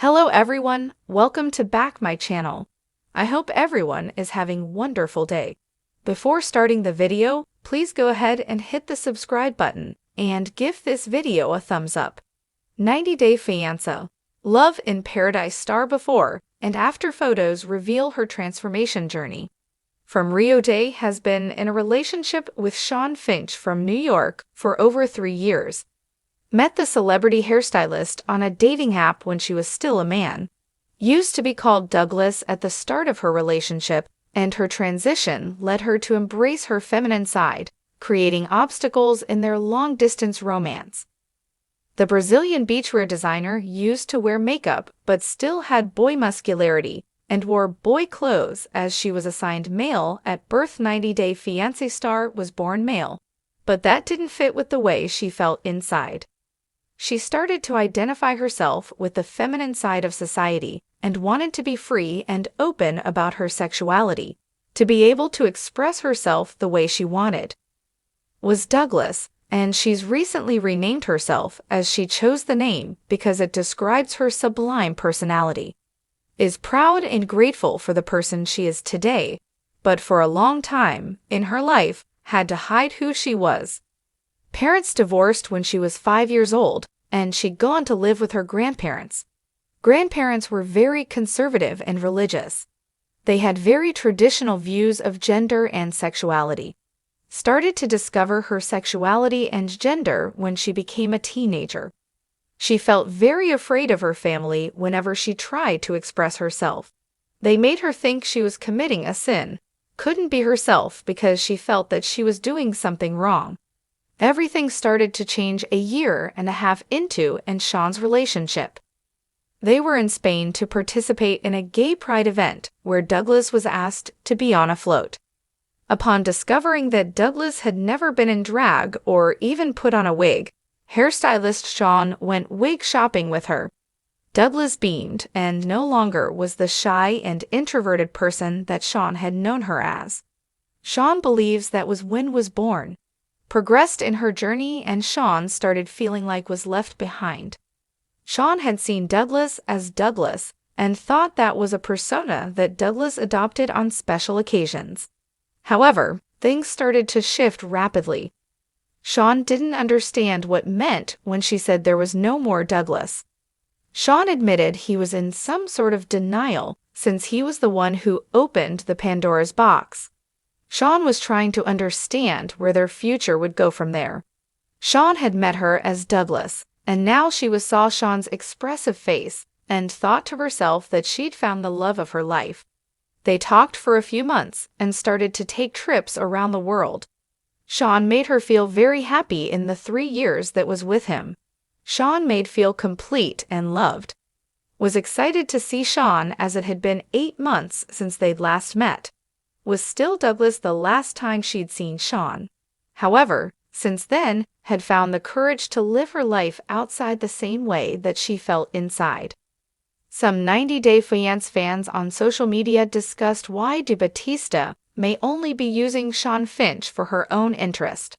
Hello everyone, welcome to back my channel. I hope everyone is having wonderful day. Before starting the video, please go ahead and hit the subscribe button and give this video a thumbs up. 90-Day Fiancé. Love in Paradise star before and after photos reveal her transformation journey. From Rio Day has been in a relationship with Shawn from New York for over 3 years. Met the celebrity hairstylist on a dating app when she was still a man. Used to be called Douglas at the start of her relationship, and her transition led her to embrace her feminine side, creating obstacles in their long-distance romance. The Brazilian beachwear designer used to wear makeup but still had boy muscularity and wore boy clothes as she was assigned male at birth. 90-Day Fiancé star was born male, but that didn't fit with the way she felt inside. She started to identify herself with the feminine side of society and wanted to be free and open about her sexuality, to be able to express herself the way she wanted. Was Douglas, and she's recently renamed herself as she chose the name because it describes her sublime personality. Is proud and grateful for the person she is today, but for a long time in her life had to hide who she was. Parents divorced when she was 5 years old, and she'd gone to live with her grandparents. Grandparents were very conservative and religious. They had very traditional views of gender and sexuality. Started to discover her sexuality and gender when she became a teenager. She felt very afraid of her family whenever she tried to express herself. They made her think she was committing a sin, couldn't be herself because she felt that she was doing something wrong. Everything started to change a year and a half into and Shawn's relationship. They were in Spain to participate in a gay pride event where Douglas was asked to be on a float. Upon discovering that Douglas had never been in drag or even put on a wig, hairstylist Shawn went wig shopping with her. Douglas beamed and no longer was the shy and introverted person that Shawn had known her as. Shawn believes that was when was born. Progressed in her journey and Shawn started feeling like was left behind. Shawn had seen Douglas as Douglas and thought that was a persona that Douglas adopted on special occasions. However, things started to shift rapidly. Shawn didn't understand what meant when she said there was no more Douglas. Shawn admitted he was in some sort of denial since he was the one who opened the Pandora's box. Shawn was trying to understand where their future would go from there. Shawn had met her as Douglas, and now she saw Shawn's expressive face and thought to herself that she'd found the love of her life. They talked for a few months and started to take trips around the world. Shawn made her feel very happy in the 3 years that was with him. Shawn made feel complete and loved. Was excited to see Shawn as it had been 8 months since they'd last met. Was still Douglas the last time she'd seen Shawn. However, since then, had found the courage to live her life outside the same way that she felt inside. Some 90-Day Fiancé fans on social media discussed why Batista may only be using Shawn for her own interest.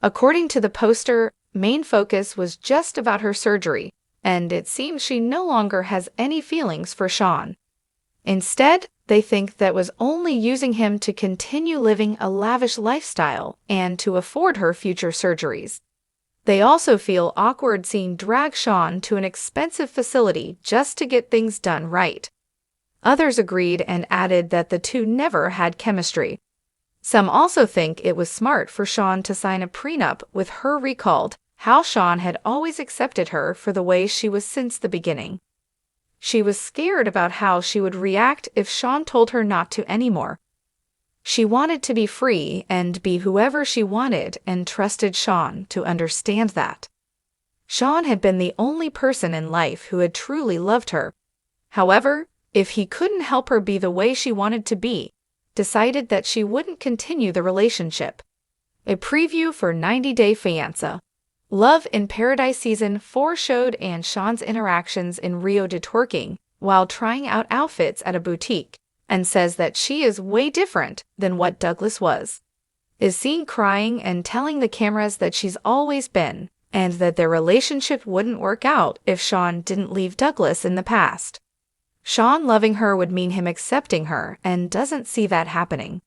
According to the poster, main focus was just about her surgery, and it seems she no longer has any feelings for Shawn. Instead, they think that was only using him to continue living a lavish lifestyle and to afford her future surgeries. They also feel awkward seeing drag Shawn to an expensive facility just to get things done right. Others agreed and added that the two never had chemistry. Some also think it was smart for Shawn to sign a prenup with her, recalled how Shawn had always accepted her for the way she was since the beginning. She was scared about how she would react if Shawn told her not to anymore. She wanted to be free and be whoever she wanted and trusted Shawn to understand that. Shawn had been the only person in life who had truly loved her. However, if he couldn't help her be the way she wanted to be, decided that she wouldn't continue the relationship. A preview for 90-Day Fiancé. Love in Paradise Season 4 showed Shawn's interactions in Rio de twerking while trying out outfits at a boutique, and says that she is way different than what Douglas was. Is seen crying and telling the cameras that she's always been, and that their relationship wouldn't work out if Shawn didn't leave Douglas in the past. Shawn loving her would mean him accepting her and doesn't see that happening.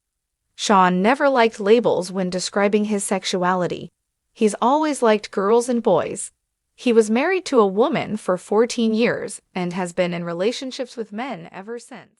Shawn never liked labels when describing his sexuality. He's always liked girls and boys. He was married to a woman for 14 years and has been in relationships with men ever since.